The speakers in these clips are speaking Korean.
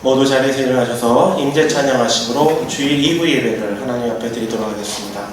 모두 자리에서 일어나셔서 임재 찬양하심으로 주일 2부 예배를 하나님 앞에 드리도록 하겠습니다.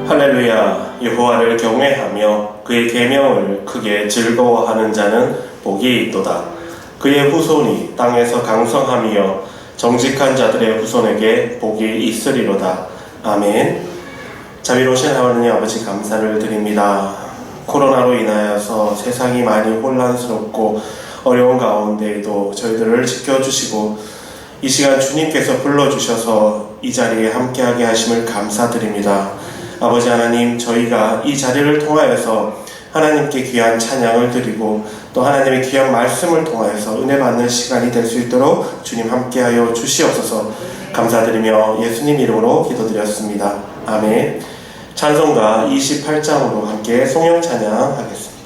할렐루야. 여호와를 경외하며 그의 계명을 크게 즐거워하는 자는 복이 있도다. 그의 후손이 땅에서 강성하며 정직한 자들의 후손에게 복이 있으리로다. 아멘. 자비로우신 하나님 아버지, 감사를 드립니다. 코로나로 인하여서 세상이 많이 혼란스럽고 어려운 가운데에도 저희들을 지켜주시고 이 시간 주님께서 불러주셔서 이 자리에 함께하게 하심을 감사드립니다. 아버지 하나님, 저희가 이 자리를 통하여서 하나님께 귀한 찬양을 드리고 또 하나님의 귀한 말씀을 통하여서 은혜 받는 시간이 될 수 있도록 주님 함께하여 주시옵소서. 감사드리며 예수님 이름으로 기도드렸습니다. 아멘. 찬송가 28장으로 함께 송영 찬양하겠습니다.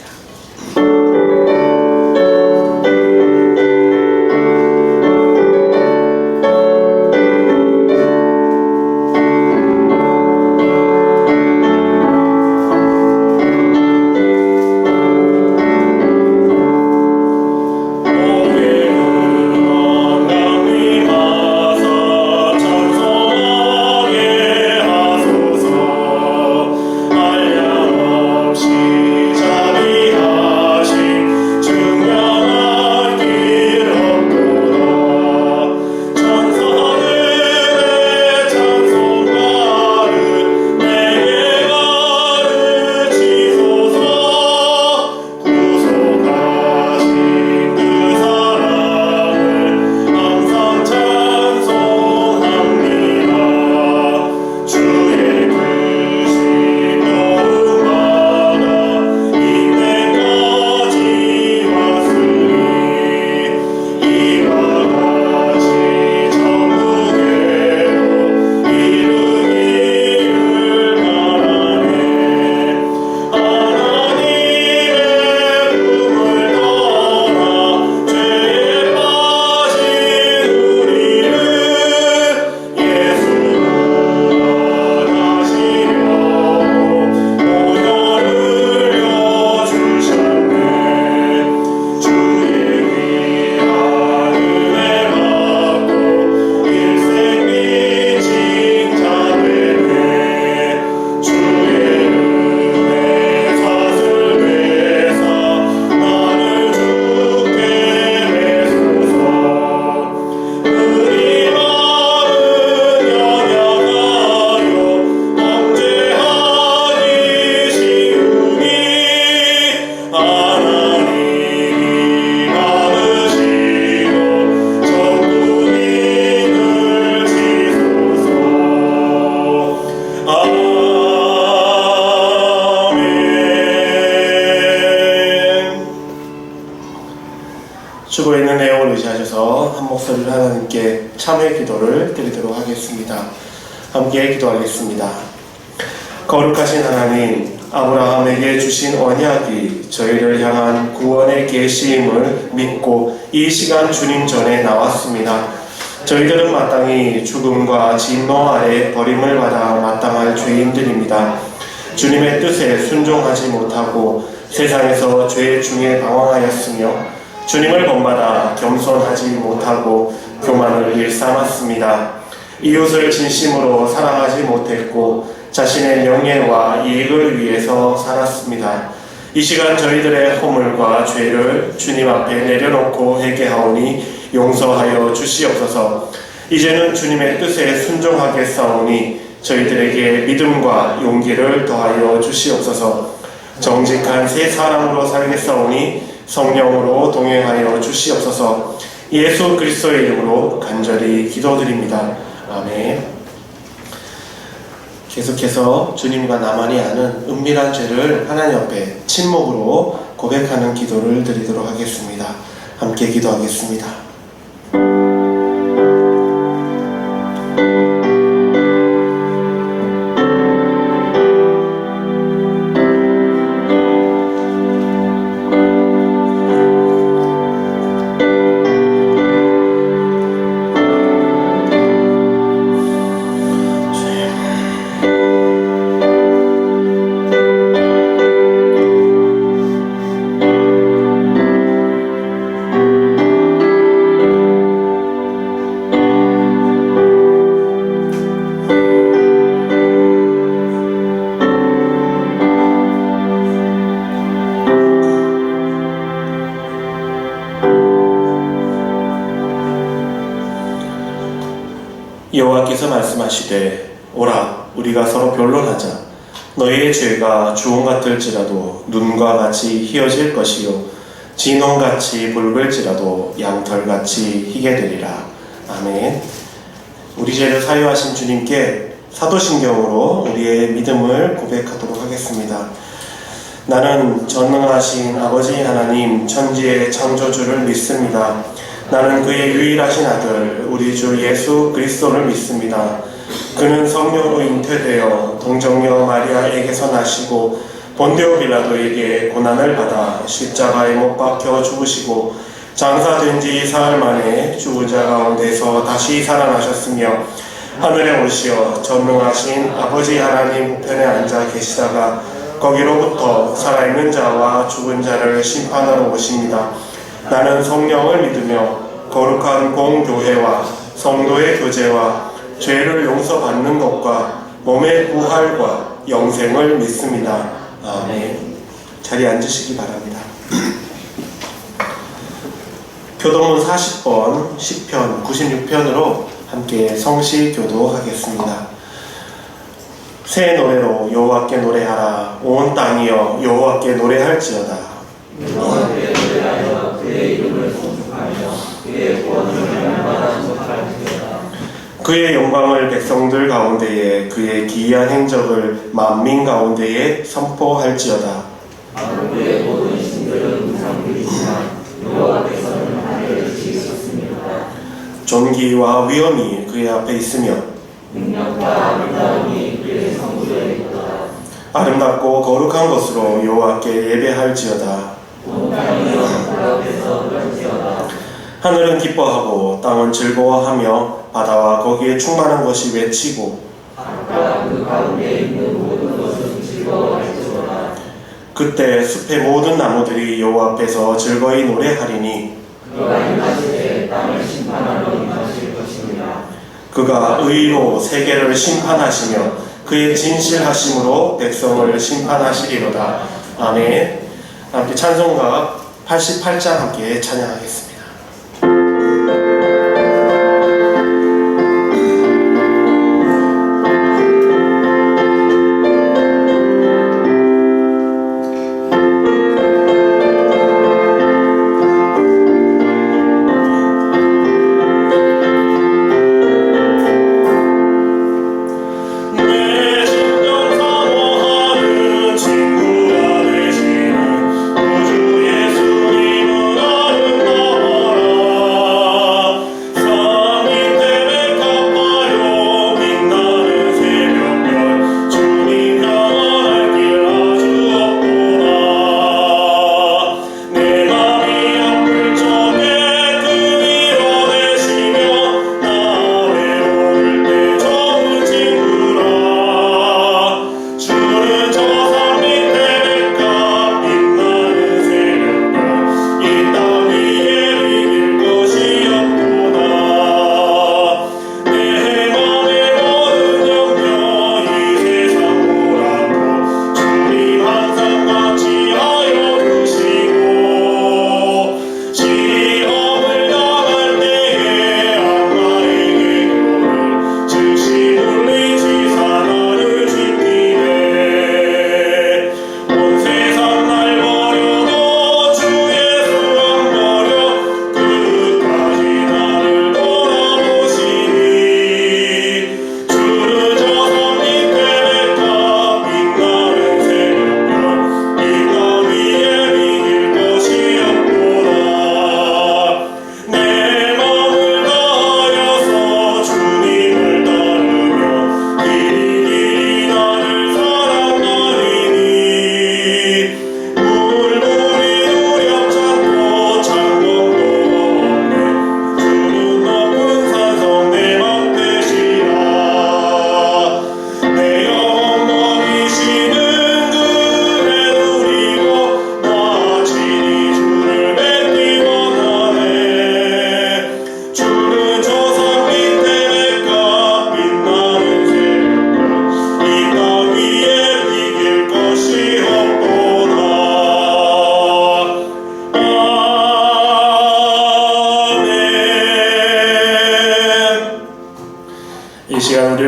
자비 참회 기도를 드리도록 하겠습니다. 함께 기도하겠습니다. 거룩하신 하나님, 아브라함에게 주신 언약이 저희를 향한 구원의 계시임을 믿고 이 시간 주님 전에 나왔습니다. 저희들은 마땅히 죽음과 진노 아래 버림을 받아 마땅할 죄인들입니다. 주님의 뜻에 순종하지 못하고 세상에서 죄 중에 방황하였으며 주님을 본받아 겸손하지 못하고 교만을 일삼았습니다. 이웃을 진심으로 사랑하지 못했고 자신의 명예와 이익을 위해서 살았습니다. 이 시간 저희들의 허물과 죄를 주님 앞에 내려놓고 회개하오니 용서하여 주시옵소서. 이제는 주님의 뜻에 순종하겠사오니 저희들에게 믿음과 용기를 더하여 주시옵소서. 정직한 새 사람으로 살겠사오니 성령으로 동행하여 주시옵소서. 예수 그리스도의 이름으로 간절히 기도드립니다. 아멘. 계속해서 주님과 나만이 아는 은밀한 죄를 하나님 앞에 침묵으로 고백하는 기도를 드리도록 하겠습니다. 함께 기도하겠습니다. 여호와께서 말씀하시되 오라 우리가 서로 변론하자. 너희의 죄가 주홍 같을지라도 눈과 같이 희어질 것이요 진홍같이 붉을지라도 양털같이 희게 되리라. 아멘. 우리 죄를 사유하신 주님께 사도신경으로 우리의 믿음을 고백하도록 하겠습니다. 나는 전능하신 아버지 하나님 천지의 창조주를 믿습니다. 나는 그의 유일하신 아들 우리 주 예수 그리스도를 믿습니다. 그는 성령으로 잉태되어 동정녀 마리아에게서 나시고 본디오 빌라도에게 고난을 받아 십자가에 못 박혀 죽으시고 장사된 지 사흘 만에 죽은 자 가운데서 다시 살아나셨으며 하늘에 오시어 전능하신 아버지 하나님 우편에 앉아 계시다가 거기로부터 살아있는 자와 죽은 자를 심판하러 오십니다. 나는 성령을 믿으며 거룩한 공교회와 성도의 교제와 죄를 용서받는 것과 몸의 부활과 영생을 믿습니다. 아멘. 자리에 앉으시기 바랍니다. 교동문 40번, 10편, 96편으로 함께 성시 교도하겠습니다. 새 노래로 여호와께 노래하라. 온 땅이여 여호와께 노래할지어다. 여호와께 노래하여 그의 이름을 송축하며 그의 구원을 날마다 전파할지어다. 그의 영광을 백성들 가운데에 그의 기이한 행적을 만민 가운데에 선포할지어다. 그의 모든 신들은 우상들이지만 여호와께서는 하늘을 지으셨습니다. 존귀와 위엄이 그의 앞에 있으며 능력과 아름다움이 그의 성부에 있도다. 아름답고 거룩한 것으로 여호와께 예배할지어다. 온 땅이여 그 앞에서 그럴지어다. 하늘은 기뻐하고 땅은 즐거워하며 바다와 거기에 충만한 것이 외치고 바다와 그 가운데 있는 모든 것은 즐거워할지어다. 그때 숲의 모든 나무들이 여호와 앞에서 즐거이 노래하리니 그가 임하실 땅을 심판하러 임하실 것입니다. 그가 의로 세계를 심판하시며 그의 진실하심으로 백성을 심판하시리로다. 아멘. 함께 찬송가 88장 함께 찬양하겠습니다. 친구가 되시는 우주 예수님은 아름다워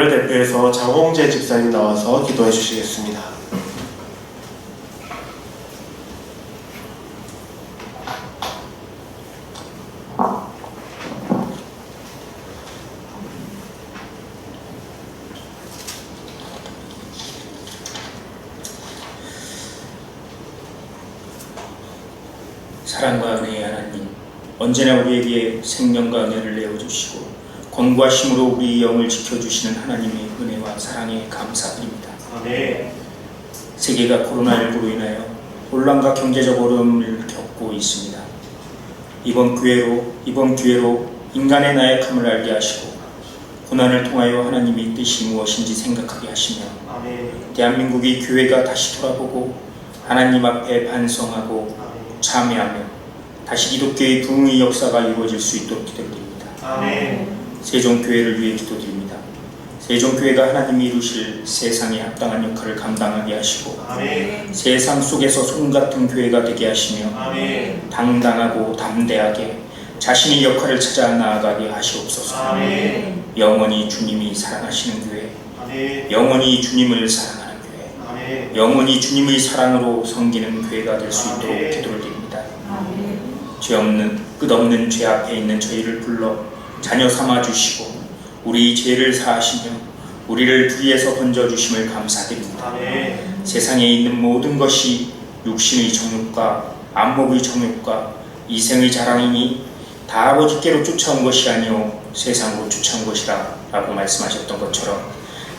저를 대표해서 장홍재 집사님 나와서 기도해 주시겠습니다. 사랑과 은혜의 하나님, 언제나 우리에게 생명과 은혜를 내어주시고 권고하심으로 우리 영을 지켜주시는 하나님의 은혜와 사랑에 감사드립니다. 아멘. 세계가 코로나19로 인하여 혼란과 경제적 어려움을 겪고 있습니다. 이번 기회로 인간의 나약함을 알게 하시고 고난을 통하여 하나님의 뜻이 무엇인지 생각하게 하시며 아멘. 대한민국이 교회가 다시 돌아보고 하나님 앞에 반성하고 참여하며 다시 기독교의 부흥의 역사가 이루어질 수 있도록 기도드립니다. 아멘. 세종교회를 위해 기도드립니다. 세종교회가 하나님이 이루실 세상에 합당한 역할을 감당하게 하시고 아멘. 세상 속에서 솜 같은 교회가 되게 하시며 아멘. 당당하고 담대하게 자신의 역할을 찾아 나아가게 하시옵소서. 아멘. 영원히 주님이 사랑하시는 교회, 아멘. 영원히 주님을 사랑하는 교회, 아멘. 영원히 주님의 사랑으로 섬기는 교회가 될 수 있도록 아멘. 기도를 드립니다. 끝없는 죄 앞에 있는 저희를 불러 자녀 삼아 주시고 우리 죄를 사하시며 우리를 불의에서 건져주심을 감사드립니다. 아멘. 세상에 있는 모든 것이 육신의 정욕과 안목의 정욕과 이생의 자랑이니 다 아버지께로 쫓아온 것이 아니오 세상으로 쫓아온 것이라 라고 말씀하셨던 것처럼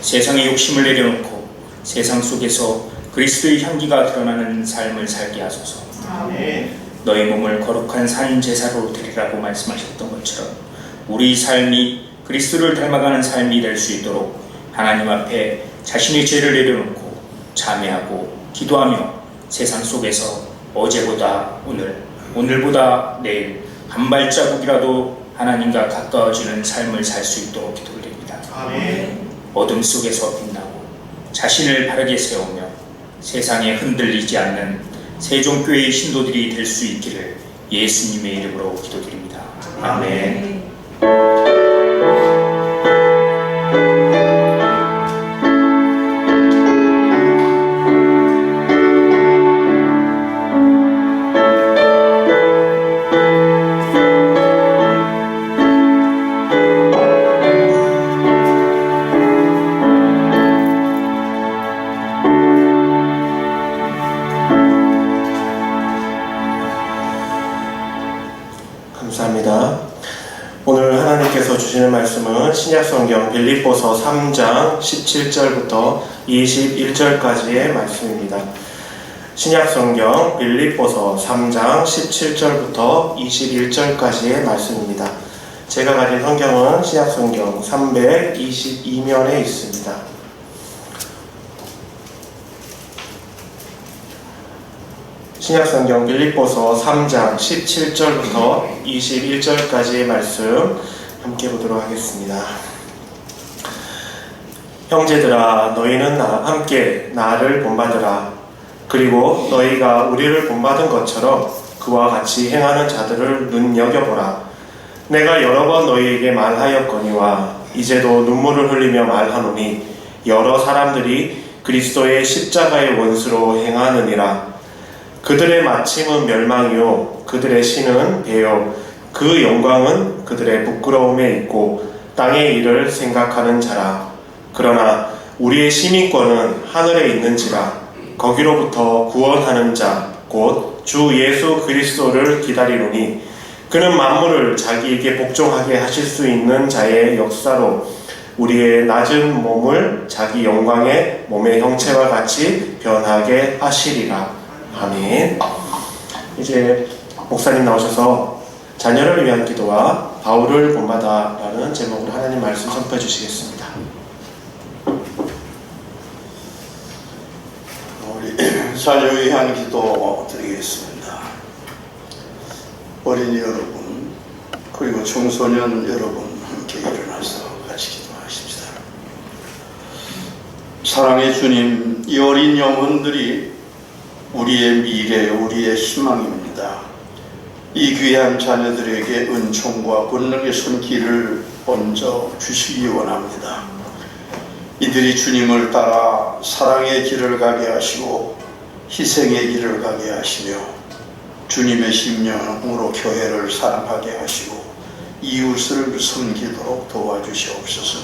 세상의 욕심을 내려놓고 세상 속에서 그리스도의 향기가 드러나는 삶을 살게 하소서. 아멘. 너의 몸을 거룩한 산 제사로 드리라고 말씀하셨던 것처럼 우리 삶이 그리스도를 닮아가는 삶이 될 수 있도록 하나님 앞에 자신의 죄를 내려놓고 참회하고 기도하며 세상 속에서 어제보다 오늘보다 내일 한 발자국이라도 하나님과 가까워지는 삶을 살 수 있도록 기도드립니다. 아멘. 어둠 속에서 빛나고 자신을 바르게 세우며 세상에 흔들리지 않는 세종교회의 신도들이 될 수 있기를 예수님의 이름으로 기도드립니다. 아멘. 감사합니다. 오늘 하나님께서 주시는 말씀은 신약성경 빌립보서 3장 17절부터 21절까지의 말씀입니다. 신약성경 빌립보서 3장 17절부터 21절까지의 말씀입니다. 제가 가진 성경은 신약성경 322면에 있습니다. 신약성경 빌립보서 3장 17절부터 21절까지의 말씀 함께 보도록 하겠습니다. 형제들아, 너희는 함께 나를 본받으라. 그리고 너희가 우리를 본받은 것처럼 그와 같이 행하는 자들을 눈여겨보라. 내가 여러 번 너희에게 말하였거니와 이제도 눈물을 흘리며 말하노니 여러 사람들이 그리스도의 십자가의 원수로 행하느니라. 그들의 마침은 멸망이요 그들의 신은 배요 그 영광은 그들의 부끄러움에 있고 땅의 일을 생각하는 자라. 그러나 우리의 시민권은 하늘에 있는지라. 거기로부터 구원하는 자 곧 주 예수 그리스도를 기다리노니 그는 만물을 자기에게 복종하게 하실 수 있는 자의 역사로 우리의 낮은 몸을 자기 영광의 몸의 형체와 같이 변하게 하시리라. 아멘. 이제 목사님 나오셔서 자녀를 위한 기도와 바울을 본받아라는 제목으로 하나님 말씀 선포해 주시겠습니다. 우리 자녀를 위한 기도 드리겠습니다. 어린이 여러분 그리고 청소년 여러분 함께 일어나서 같이 기도하십시다. 사랑의 주님, 이 어린 영혼들이 우리의 미래, 우리의 희망입니다. 이 귀한 자녀들에게 은총과 권능의 손길을 얹어 주시기 원합니다. 이들이 주님을 따라 사랑의 길을 가게 하시고 희생의 길을 가게 하시며 주님의 심령으로 교회를 사랑하게 하시고 이웃을 섬기도록 도와주시옵소서.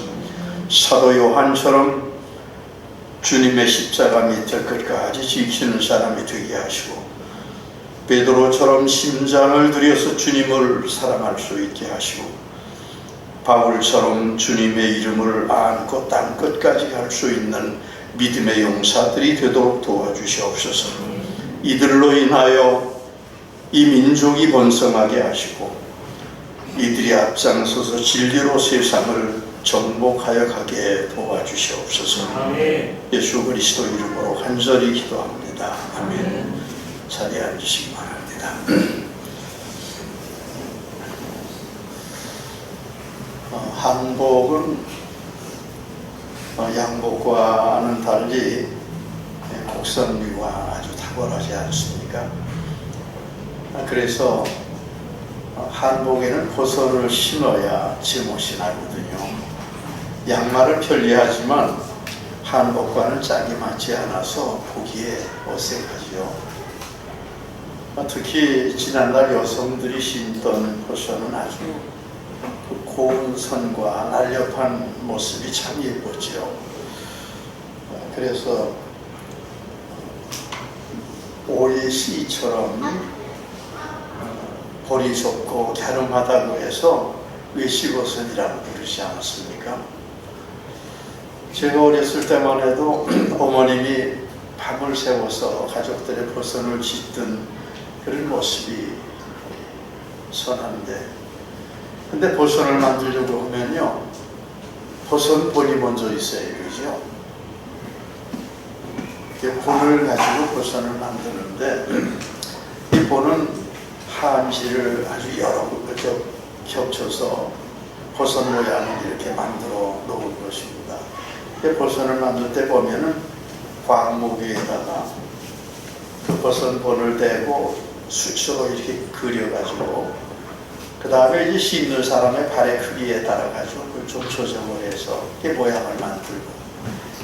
사도 요한처럼 주님의 십자가 밑을 끝까지 지키는 사람이 되게 하시고 베드로처럼 심장을 들여서 주님을 사랑할 수 있게 하시고 바울처럼 주님의 이름을 안고 땅 끝까지 갈 수 있는 믿음의 용사들이 되도록 도와주시옵소서. 이들로 인하여 이 민족이 번성하게 하시고 이들이 앞장서서 진리로 세상을 정복하여 가게 도와주시옵소서. 예수 그리스도 이름으로 간절히 기도합니다. 아멘. 자리에 앉으시기 바랍니다. 한복은 양복과는 달리 곡선미가 아주 탁월하지 않습니까? 그래서 한복에는 버선을 신어야 제멋이 나거든요. 양말은 편리하지만 한복과는 짝이 맞지 않아서 보기에 어색하지요. 특히 지난날 여성들이 신던 버선은 아주 고운 선과 날렵한 모습이 참 예뻤죠. 그래서 오의 시처럼 볼이 좁고 갸름하다고 해서 외시버선이라고 부르지 않았습니까? 제가 어렸을 때만 해도 어머님이 밤을 새워서 가족들의 버선을 짓던 그런 모습이 선한데, 근데 버선을 만들려고 하면요, 버선 본이 먼저 있어야 되죠. 본을 가지고 버선을 만드는데 이 본은 한지를 아주 여러 겹 겹쳐서 버선 모양을 이렇게 만들어 놓은 것입니다. 버선을 만들 때 보면은 광목 위에다가 그 버선 본을 대고 수초로 이렇게 그려가지고 그 다음에 이제 씹는 사람의 발의 크기에 따라 가지고 그걸 좀 조정을 해서 이 모양을 만들고,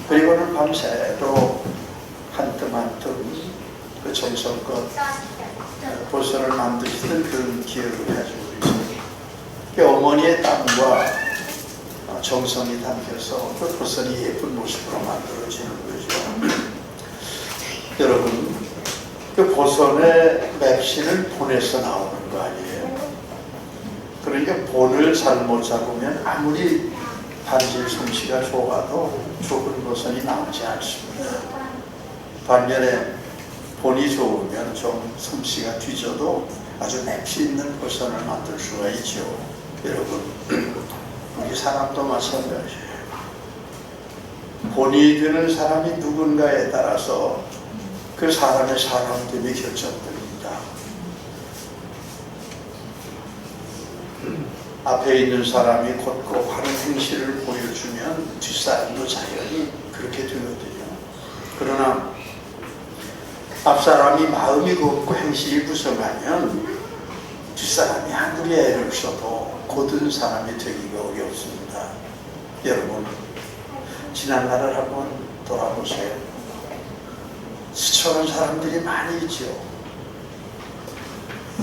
그리고는 밤새도록 한 뜸 한 뜸 그 정성껏 버선을 만드시던 그런 기억을 가지고 있습니다. 어머니의 땀과 정성이 담겨서 그 버선이 예쁜 모습으로 만들어지는 거죠. 여러분, 그 버선의 맵시는 본에서 나오는 거 아니에요? 그러니까 본을 잘못 잡으면 아무리 반질 솜씨가 좋아도 좋은 버선이 나오지 않습니다. 반면에 본이 좋으면 좀 솜씨가 뒤져도 아주 맵시 있는 버선을 만들 수가 있죠. 여러분, 우리 사람도 마찬가지예요. 본이 되는 사람이 누군가에 따라서 그 사람의 사람됨이 결정됩니다. 앞에 있는 사람이 곧고 바른 행실을 보여주면 뒷사람도 자연히 그렇게 되거든요. 그러나 앞사람이 마음이 곱고 행실이 부성하면 뒷사람이 아무리 애를 써도 고든 사람이 되기가 어렵습니다. 여러분, 지난날을 한번 돌아보세요. 수많은 사람들이 많이 있죠.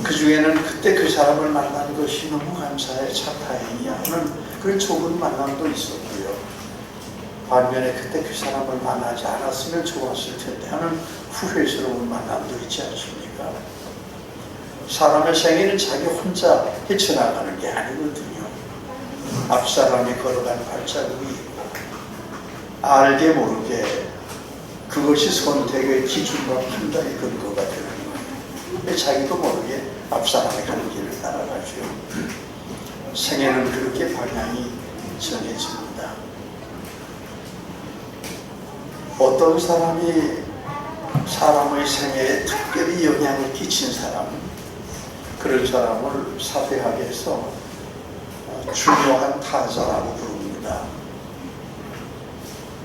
그 중에는 그때 그 사람을 만난 것이 너무 감사해, 참 다행이야 하는 그런 좋은 만남도 있었고요. 반면에 그때 그 사람을 만나지 않았으면 좋았을 텐데 하는 후회스러운 만남도 있지 않습니까? 사람의 생애는 자기 혼자 헤쳐나가는 게 아니거든요. 앞사람이 걸어간 발자국이 있고 알게 모르게 그것이 선택의 기준과 판단의 근거가 되는 거예요. 자기도 모르게 앞사람이 가는 길을 따라가죠. 생애는 그렇게 방향이 정해집니다. 어떤 사람이 사람의 생애에 특별히 영향을 끼친 사람, 그런 사람을 사회학에서 중요한 타자라고 부릅니다.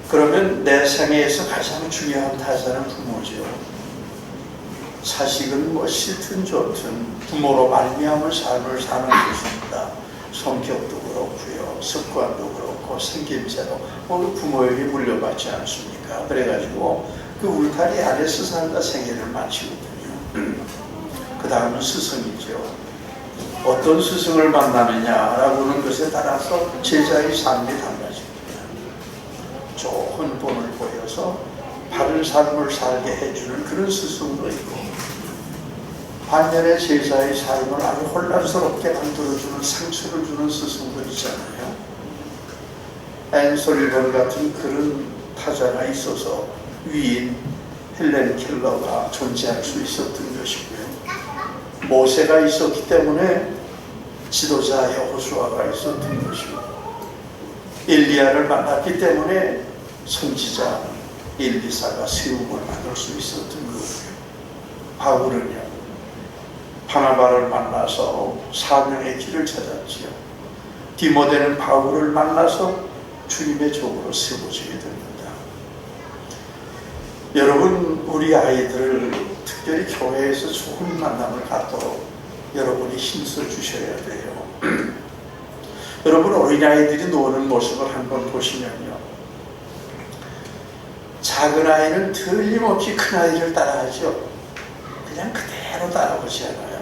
그러면 내 생애에서 가장 중요한 타자는 부모죠. 자식은 뭐 싫든 좋든 부모로 말미암은 삶을 사는 것입니다. 성격도 그렇고요, 습관도 그렇고 하고 생김새도 모두 부모에게 물려받지 않습니까? 그래가지고 그 울타리 아래서 살다 생애를 마치거든요. 그 다음은 스승이죠. 어떤 스승을 만나느냐라고 하는 것에 따라서 제자의 삶이 달라집니다. 좋은 본을 보여서 바른 삶을 살게 해주는 그런 스승도 있고, 반면에 제자의 삶을 아주 혼란스럽게 만들어주는, 상처를 주는 스승도 있잖아요. 앤 솔리번 같은 그런 타자가 있어서 위인 헬렌 켈러가 존재할 수 있었던 것이고요. 모세가 있었기 때문에 지도자 여호수아가 있었던 것이고, 엘리야를 만났기 때문에 선지자 엘리사가 세움을 받을 수 있었던 거고요. 바울은요, 바나바를 만나서 사명의 길을 찾았지요. 디모데는 바울을 만나서 주님의 종으로 세워지게 됩니다. 여러분, 우리 아이들을 특별히 교회에서 좋은 만남을 갖도록 여러분이 힘써 주셔야 돼요. 여러분, 어린아이들이 노는 모습을 한번 보시면요, 작은 아이는 틀림없이 큰 아이를 따라하죠. 그냥 그대로 따라오지 않아요.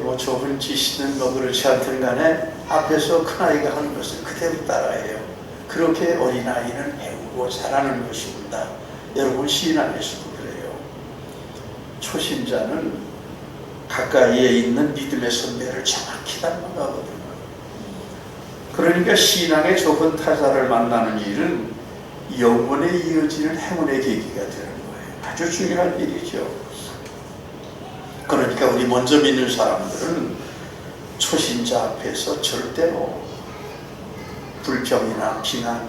뭐 좁은 지시는 뭐 그렇지 않든 간에 앞에서 큰 아이가 하는 것을 그대로 따라해요. 그렇게 어린아이는 배우고 자라는 것입니다. 여러분, 신앙에서도 그래요. 초심자는 가까이에 있는 믿음의 선배를 정확히 닮아가거든요. 그러니까 신앙의 좁은 타자를 만나는 일은 영원에 이어지는 행운의 계기가 되는 거예요. 아주 중요한 일이죠. 그러니까 우리 먼저 믿는 사람들은 초신자 앞에서 절대로 불평이나 비난하면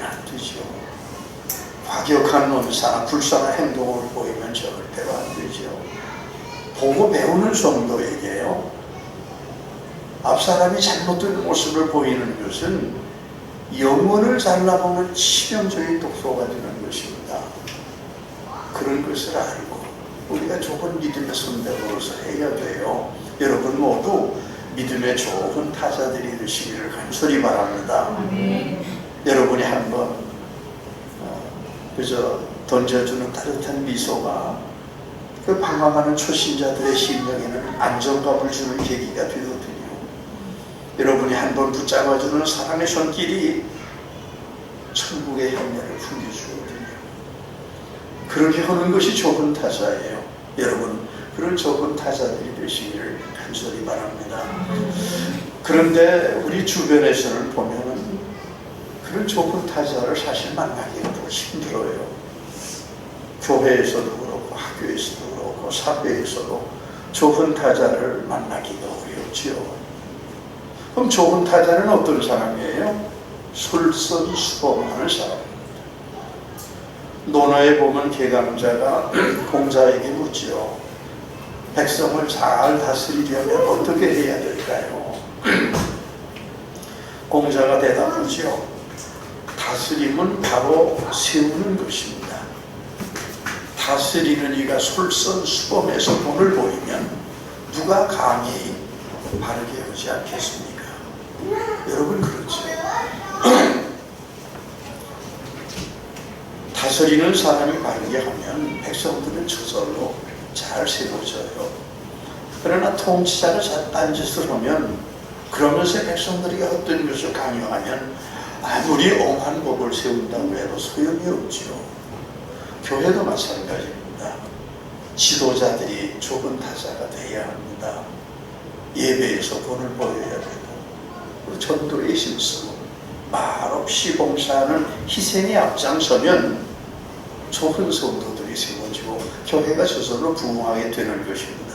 안 되죠. 과격한 언사나 불쌍한 행동을 보이면 절대로 안 되죠. 보고 배우는 성도에게요, 앞사람이 잘못된 모습을 보이는 것은 영혼을 잘라보는 치명적인 독소가 되는 것입니다. 그런 것을 알고 우리가 좋은 믿음의 선배로서 해야 돼요. 여러분 모두 믿음의 좋은 타자들이 되시기를 간절히 바랍니다. 여러분이 한번 그저 던져주는 따뜻한 미소가 그 방황하는 초신자들의 심령에는 안정감을 주는 계기가 되거든요. 여러분이 한번 붙잡아주는 사랑의 손길이 천국의 향연을 풍겨주거든요. 그렇게 하는 것이 좁은 타자예요. 여러분, 그런 좁은 타자들이 되시기를 간절히 바랍니다. 그런데 우리 주변에서는 보면은 그런 좁은 타자를 사실 만나기가 더 힘들어요. 교회에서도 그렇고 학교에서도 그렇고 사회에서도 좁은 타자를 만나기가 어렵죠. 그럼 좁은 타자는 어떤 사람이에요? 솔선수범하는 사람입니다. 논어에 보면 개강자가 공자에게 묻지요. 백성을 잘 다스리려면 어떻게 해야 될까요? 공자가 대답하지요. 다스림은 바로 세우는 것입니다. 다스리는 이가 솔선수범해서 본을 보이면 누가 감히 바르게 하지 않겠습니까? 여러분, 그렇죠. 다스리는 사람이 바르게 하면 백성들은 저절로 잘 세워져요. 그러나 통치자가 딴짓을 하면, 그러면서 백성들이 어떤 것을 강요하면 아무리 엄한 법을 세운다고 해도 소용이 없죠. 교회도 마찬가지입니다. 지도자들이 좁은 타자가 되어야 합니다. 예배에서 본을 보여야 되고, 전도의 실수, 말없이 봉사하는 희생에 앞장서면 좁은 성도들이 세워지고 교회가 저절로 부흥하게 되는 것입니다.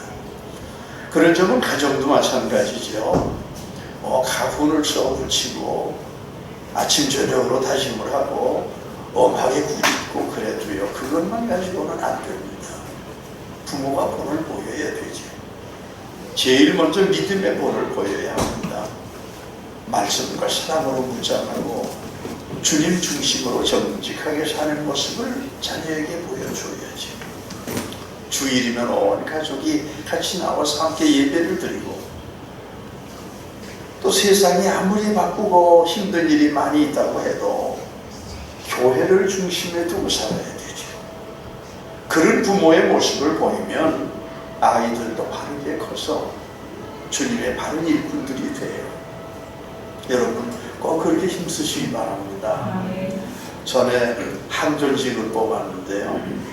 그런 점은 가정도 마찬가지죠. 가훈을 써붙이고 아침 저녁으로 다짐을 하고 엄하게 굳고 그래도요, 그것만 가지고는 안 됩니다. 부모가 본을 보여야 되죠. 제일 먼저 믿음의 본을 보여야 합니다. 말씀과 사랑으로 무장하고 주님 중심으로 정직하게 사는 모습을 자녀에게 보여줘야지. 주일이면 온 가족이 같이 나와서 함께 예배를 드리고, 또 세상이 아무리 바쁘고 힘든 일이 많이 있다고 해도 교회를 중심에 두고 살아야 되죠. 그런 부모의 모습을 보이면 아이들도 바르게 커서 주님의 바른 일꾼들이 돼요. 여러분 꼭 그렇게 힘쓰시기 바랍니다. 전에 함존직을 뽑았는데요.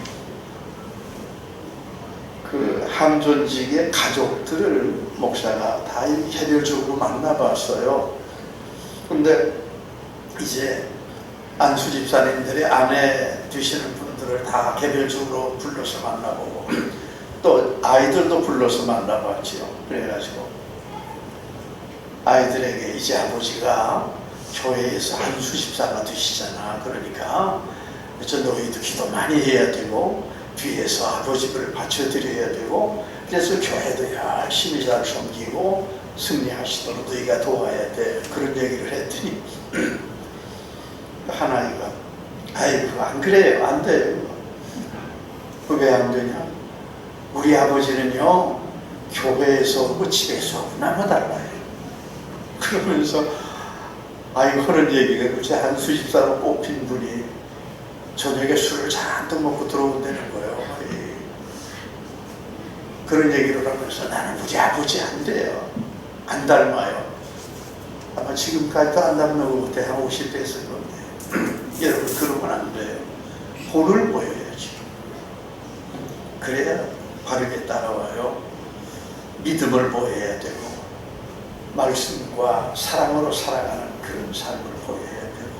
그 함존직의 가족들을 목사가 다 개별적으로 만나봤어요. 근데 이제 안수 집사님들이 아내 되시는 분들을 다 개별적으로 불러서 만나보고 또 아이들도 불러서 만나봤지요. 그래가지고 아이들에게 이제 아버지가 교회에서 안수 집사가 되시잖아. 그러니까 저 너희도 기도 많이 해야 되고 뒤에서 아버지를 받쳐드려야 되고 그래서 교회도 열심히 잘 섬기고 승리하시도록 너희가 도와야 돼. 그런 얘기를 했더니 하나이가 아이고 안 그래요. 안 돼요. 왜 안 되냐? 우리 아버지는요 교회에서 오고 집에서 오고 나무 달라요. 그러면서 아이고 그런 얘기가 그치 안수 집사로 뽑힌 분이 저녁에 술을 잔뜩 먹고 들어온다는 거예요. 그런 얘기를 하면서 나는 우리 아버지 안 돼요. 안 닮아요. 아마 지금까지도 안 닮는 것 같아. 한 50대 했을 건데. 여러분 그러면 안 돼요. 본을 보여야지. 그래야 바르게 따라와요. 믿음을 보여야 되고 말씀과 사랑으로 살아가는 그런 삶을 보여야 되고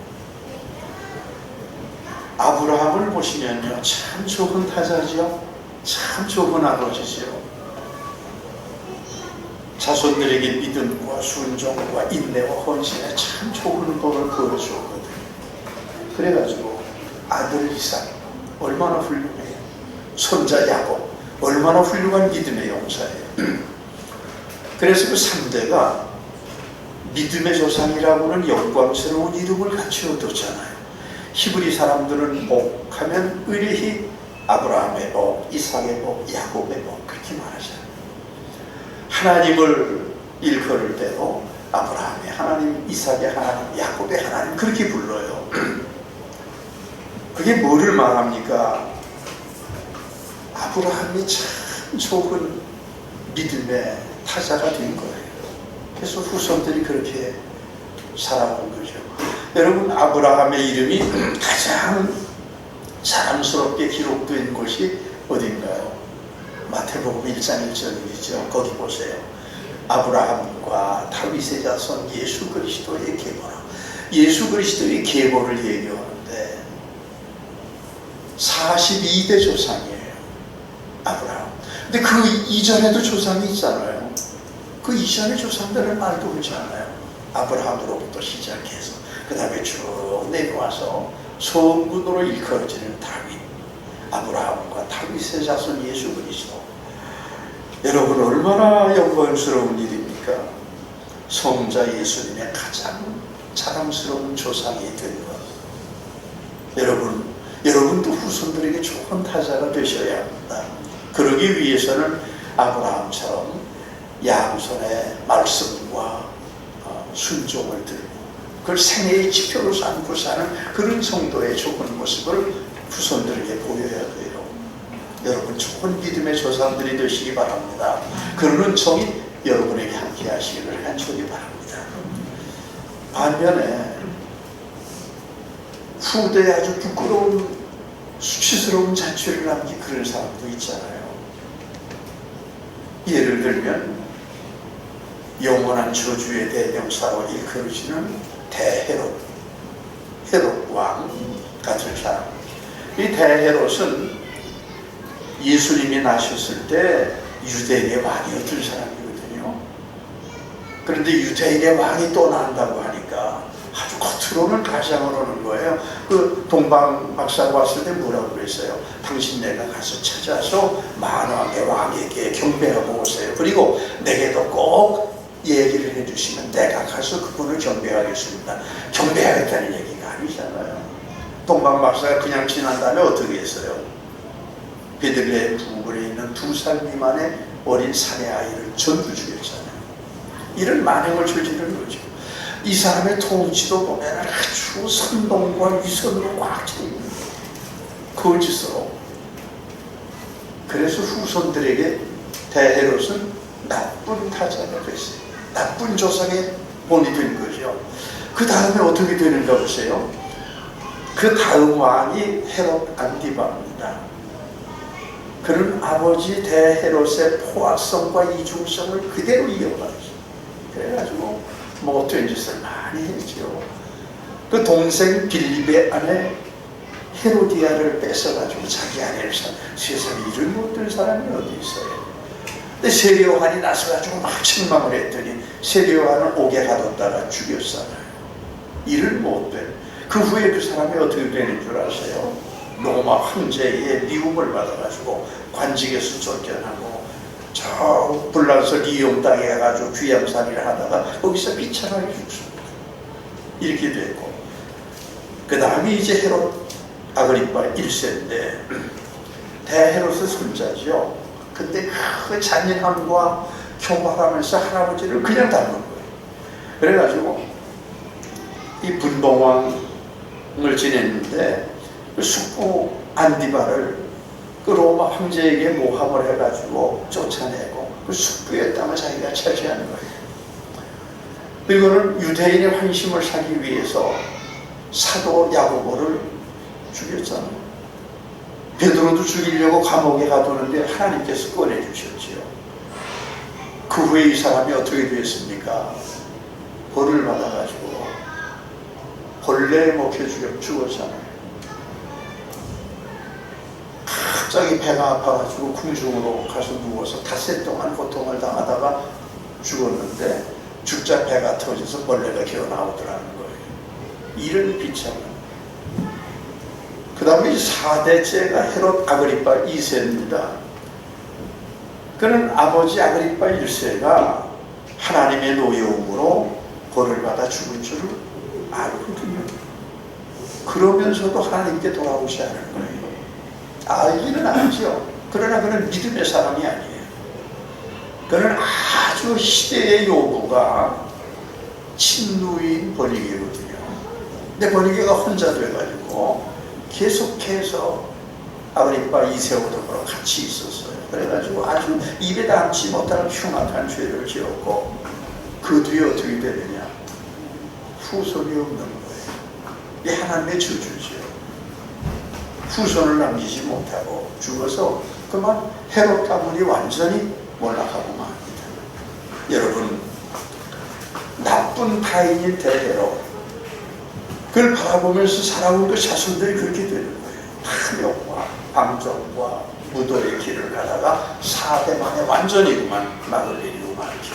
아브라함을 보시면요 참 좋은 타자죠. 참 좋은 아버지죠. 자손들에게 믿음과 순종과 인내와 헌신에 참 좋은 법을 보여주었거든요. 그래가지고 아들 이삭 얼마나 훌륭해요. 손자 야곱 얼마나 훌륭한 믿음의 용사예요. 그래서 그 3대가 믿음의 조상이라고는 영광스러운 이름을 같이 얻었잖아요. 히브리 사람들은 복하면 의뢰히 아브라함의 복, 이삭의 복, 야곱의 복 그렇게 말하잖아요. 하나님을 일컬을 때도 아브라함의 하나님, 이삭의 하나님, 야곱의 하나님 그렇게 불러요. 그게 뭐를 말합니까? 아브라함이 참 좋은 믿음의 타자가 된 거예요. 그래서 후손들이 그렇게 살아온 거죠. 여러분 아브라함의 이름이 가장 자랑스럽게 기록된 곳이 어딘가요? 마태복음 1장 1절이죠. 거기 보세요. 아브라함과 다윗의 자손 예수 그리스도의 계보라. 예수 그리스도의 계보를 얘기하는데 42대 조상이에요. 아브라함. 근데 그 이전에도 조상이 있잖아요. 그 이전의 조상들은 말도 그렇지 않아요. 아브라함으로부터 시작해서 그 다음에 쭉 내려와서 성군으로 일컬어지는 다윗, 아브라함과 다윗의 자손 예수 그리스도. 여러분 얼마나 영광스러운 일입니까? 성자 예수님의 가장 자랑스러운 조상이 된 것. 여러분도 후손들에게 좋은 타자가 되셔야 합니다. 그러기 위해서는 아브라함처럼 양손의 말씀과 순종을 들고 그걸 생애의 지표로 삼고 사는 그런 정도의 좋은 모습을 후손들에게 보여야 돼요. 여러분 좋은 믿음의 조상들이 되시기 바랍니다. 그러는 정이 여러분에게 함께 하시기를 간절히 바랍니다. 반면에 후대에 아주 부끄러운 수치스러운 자취를 남긴 그런 사람도 있잖아요. 예를 들면 영원한 저주의 대명사로 일컬어지는 대헤롯, 헤롯 왕 같은 사람. 이 대헤롯은 예수님이 나셨을 때 유대인의 왕이었던 사람이거든요. 그런데 유대인의 왕이 또 난다고 하니까 아주 겉으로는 가장을 하는 거예요. 그 동방 박사가 왔을 때 뭐라고 그랬어요? 당신네가 가서 찾아서 만왕의 왕에게 경배하고 오세요. 그리고 내게도 꼭 얘기를 해주시면 내가 가서 그분을 경배하겠습니다. 경배하겠다는 얘기가 아니잖아요. 동방 박사가 그냥 지난 다음에 어떻게 했어요? 베들레헴 부근에 있는 2살 미만의 어린 사내 아이를 전부 죽였잖아요. 이런 만행을 저지르는 거죠. 이 사람의 통치도 보면 아주 선동과 위선으로 꽉 차 있는 거짓으로. 그래서 후손들에게 대헤롯은 나쁜 타자가 됐어요. 나쁜 조상의 본이 된 거죠. 그 다음에 어떻게 되는가 보세요. 그 다음 왕이 헤롯 안디바입니다. 그는 아버지 대헤롯의 포악성과 이중성을 그대로 이어받았어요. 그래가지고 못된 짓을 많이 했죠. 그 동생 빌립의 아내 헤로디아를 뺏어가지고 자기 아내를 세상에 이런 못된 사람이 어디 있어요. 근데 세례요한이 나서가지고 막 책망을 했더니 세례요한은 옥에 가뒀다가 죽였잖아요. 이를 못된. 그 후에 그 사람이 어떻게 되는 줄 아세요? 로마 황제의 미움을 받아가지고 관직에서 쫓겨나고 저 불란서 리옹 땅에 가가지고 귀양살이를 하다가 거기서 비참하게 죽습니다. 이렇게 됐고, 그 다음에 이제 헤롯 아그리파 1세인데 대헤롯의 손자죠. 근데 그 잔인함과 교만하면서 할아버지를 그냥 닮은 거예요. 그래가지고 이 분봉왕을 지냈는데 그 숙부 안디바를 그 로마 황제에게 모함을 해가지고 쫓아내고 그 숙부의 땅을 자기가 차지하는 거예요. 이거는 유대인의 환심을 사기 위해서 사도 야고보를 죽였잖아요. 베드로도 죽이려고 감옥에 가두는데 하나님께서 꺼내주셨지요. 그 후에 이 사람이 어떻게 되었습니까? 벌을 받아가지고 벌레에 먹혀 죽었잖아요. 갑자기 배가 아파가지고 궁중으로 가서 누워서 닷새 동안 고통을 당하다가 죽었는데 죽자 배가 터져서 벌레가 기어 나오더라는 거예요. 이런 비참한. 그 다음에 4대째가 헤롯 아그리파 2세입니다. 그는 아버지 아그리파 1세가 하나님의 노여움으로 벌을 받아 죽은 줄 알거든요. 그러면서도 하나님께 돌아오지 않은 거예요. 알기는 알죠. 그러나 그는 믿음의 사람이 아니에요. 그는 아주 시대의 요구가 친누인 버니게거든요. 근데 버니게가 혼자 돼가지고 계속해서 아그리파 2세와 더불어 같이 있었어요. 그래가지고 아주 입에 담지 못할 흉악한 죄를 지었고, 그 뒤에 어떻게 되느냐? 후손이 없는 거예요. 이 하나님의 저주죠. 후손을 남기지 못하고 죽어서 그만 헤롯 가문이 완전히 몰락하고 맙니다. 여러분, 나쁜 타인인 대헤롯, 그걸 바라보면서 살아온 그 자손들이 그렇게 되는 거예요. 탐욕과 방종과 무도의 길을 가다가 4대 만에 완전히 그만 막을 내리고 말죠.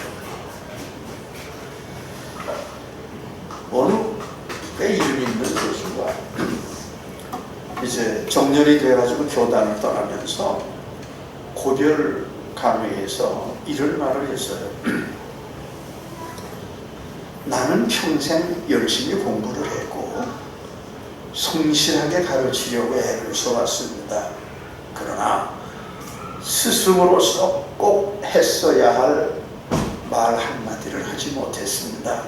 어느 꽤 이름 있는 교수가 이제 정년이 돼가지고 교단을 떠나면서 고별 강의에서 이런 말을 했어요. 나는 평생 열심히 공부를 했고 성실하게 가르치려고 애를 써왔습니다. 그러나 스승으로서 꼭 했어야 할 말 한마디를 하지 못했습니다.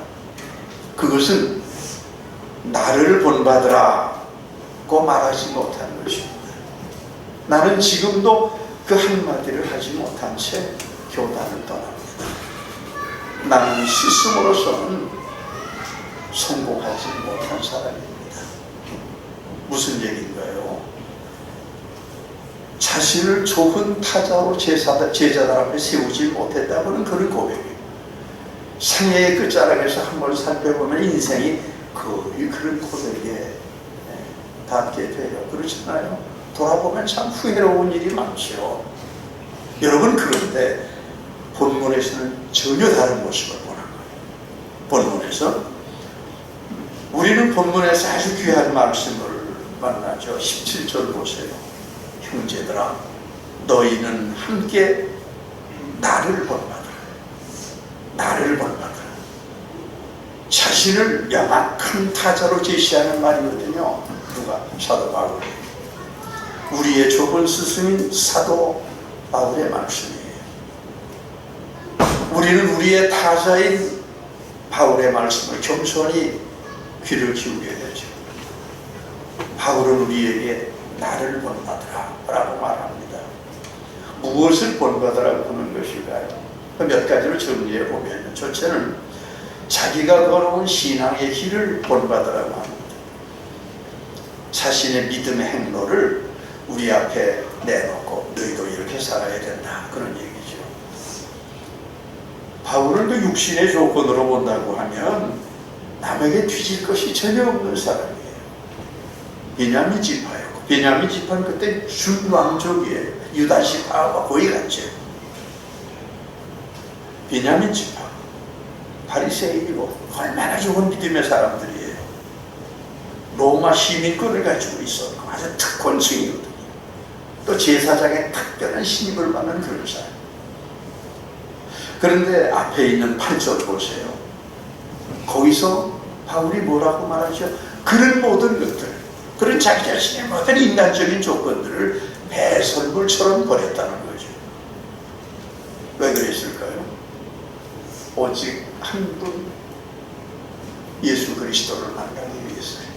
그것은 나를 본받으라고 말하지 못한 것입니다. 나는 지금도 그 한마디를 하지 못한 채 교단을 떠납니다. 나는 스승으로서는 성공하지 못한 사람입니다. 무슨 얘기인가요? 자신을 좋은 타자로 제자들 앞에 세우지 못했다고는 그런 고백이에요. 생애의 끝자락에서 한번 살펴보면 인생이 거의 그런 고백에 닿게 돼요. 그렇잖아요. 돌아보면 참 후회로운 일이 많죠. 여러분, 그런데 본문에서는 전혀 다른 모습을 보는 거예요. 본문에서 우리는 본문에서 아주 귀한 말씀을 만나죠. 17절 보세요. 형제들아, 너희는 함께 나를 본받으라. 나를 본받으라. 자신을 영악한 타자로 제시하는 말이거든요. 누가? 사도 바울. 우리의 좁은 스승인 사도 바울의 말씀이에요. 우리는 우리의 타자인 바울의 말씀을 겸손히 귀를 기울여야 되죠. 바울은 우리에게 나를 본받으라 라고 말합니다. 무엇을 본받으라고 하는 것일까요? 몇 가지로 정리해 보면, 첫째는 자기가 걸어온 신앙의 길을 본받으라고 합니다. 자신의 믿음의 행로를 우리 앞에 내놓고 너희도 이렇게 살아야 된다, 그런 얘기죠. 바울은 그 육신의 조건으로 본다고 하면 남에게 뒤질 것이 전혀 없는 사람이에요. 베냐민 지파였고, 베냐민 지파는 그때 준왕족이에요. 유다 지파와 거의 같죠. 베냐민 지파, 바리새인이고 얼마나 좋은 믿음의 사람들이에요. 로마 시민권을 가지고 있었고 아주 특권층이거든요. 또 제사장의 특별한 신임을 받는 그런 사람. 그런데 앞에 있는 8절 보세요. 거기서 바울이 뭐라고 말하죠? 그런 모든 것들, 그런 자기 자신의 모든 인간적인 조건들을 배설물처럼 버렸다는 거죠. 왜 그랬을까요? 오직 한 분, 예수 그리스도를 만나기 위해서요.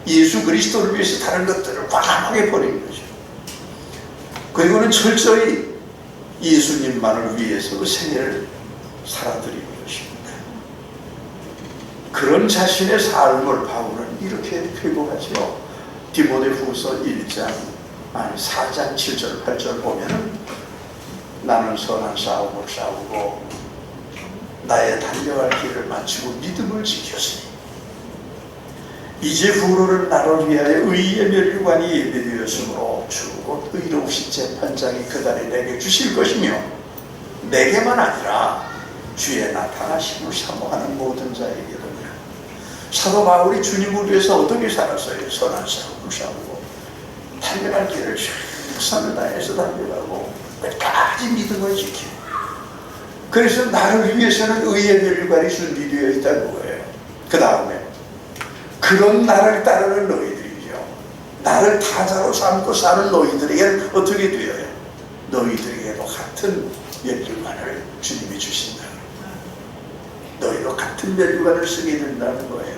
예수 그리스도를 위해서 다른 것들을 과감하게 버린 거죠. 그리고는 철저히 예수님만을 위해서 그 생애를 살아드린 것입니다. 그런 자신의 삶을 바울은 이렇게 표고하죠. 디모데후서 4장 7절 8절 보면은 나는 선한 싸움을 싸우고 나의 달려갈 길을 마치고 믿음을 지켰으니 이제 후로는 나를 위하여 의의 멸류관이 예비되었으므로 주 곧 의로우신 재판장이 그날에 내게 주실 것이며 내게만 아니라 주의 나타나심을 사모하는 모든 자에게로니라. 사도 바울이 주님을 위해서 어떻게 살았어요? 선한 싸움을 싸우고 달려갈 길을 최선을 다해서 달려가고 끝까지 믿음을 지키고, 그래서 나를 위해서는 의의 멸류관이 준비되어 있다는 거예요. 그 다음에 그런 나를 따르는 너희들이죠. 나를 타자로 삼고 사는 너희들에게는 어떻게 되어요? 너희들에게도 같은 멸류관을 주님이 주신다. 너희도 같은 멸류관을 쓰게 된다는 거예요.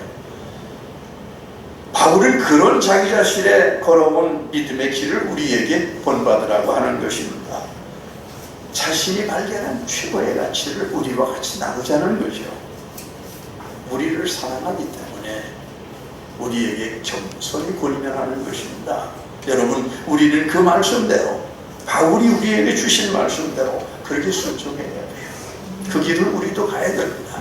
바울은 그런 자기 자신의 걸어온 믿음의 길을 우리에게 본받으라고 하는 것입니다. 자신이 발견한 최고의 가치를 우리와 같이 나누자는 거죠. 우리를 사랑하기 때문에 우리에게 겸손히 권면하는 것입니다. 여러분, 우리는 그 말씀대로, 바울이 우리에게 주신 말씀대로 그렇게 순종해야 돼요. 그 길을 우리도 가야 됩니다.